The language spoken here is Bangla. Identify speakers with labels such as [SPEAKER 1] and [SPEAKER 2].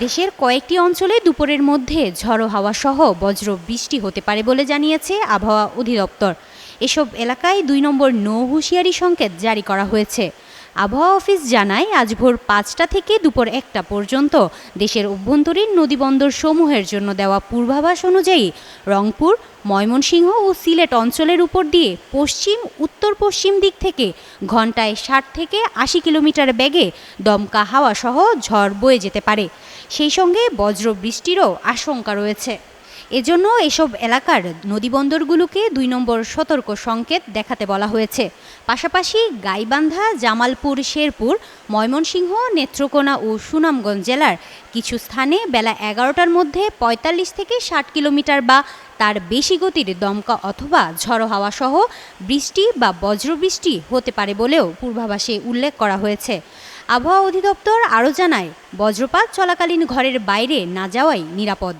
[SPEAKER 1] দেশের কয়েকটি অঞ্চলে দুপুরের মধ্যে ঝড়ো হাওয়া সহ বজ্র বৃষ্টি হতে পারে বলে জানিয়েছে আবহাওয়া অধিদপ্তর। এসব এলাকায় ২ নম্বর নৌ হুঁশিয়ারি সংকেত জারি করা হয়েছে। আবহাওয়া অফিস জানায়, আজ ভোর ৫টা থেকে দুপুর ১টা পর্যন্ত দেশের অভ্যন্তরীণ নদীবন্দর সমূহের জন্য দেওয়া পূর্বাভাস অনুযায়ী রংপুর, ময়মনসিংহ ও সিলেট অঞ্চলের উপর দিয়ে পশ্চিম উত্তর পশ্চিম দিক থেকে ঘন্টায় ৬০ থেকে ৮০ কিলোমিটার বেগে দমকা হাওয়া সহ ঝড় বয়ে যেতে পারে। সেই সঙ্গে বজ্র বৃষ্টিরও আশঙ্কা রয়েছে। এজন্য এসব এলাকার নদীবন্দরগুলোকে ২ নম্বর সতর্ক সংকেত দেখাতে বলা হয়েছে। পাশাপাশি গাইবান্ধা, জামালপুর, শেরপুর, ময়মনসিংহ, নেত্রকোনা ও সুনামগঞ্জ জেলার কিছু স্থানে বেলা ১১টার মধ্যে ৪৫ থেকে ৬০ কিলোমিটার বা তার বেশি গতির দমকা অথবা ঝড়ো হাওয়া সহ বৃষ্টি বা বজ্রবৃষ্টি হতে পারে বলেও পূর্বাভাসে উল্লেখ করা হয়েছে। আবহাওয়া অধিদপ্তর আরও জানায়, বজ্রপাত চলাকালীন ঘরের বাইরে না যাওয়াই নিরাপদ।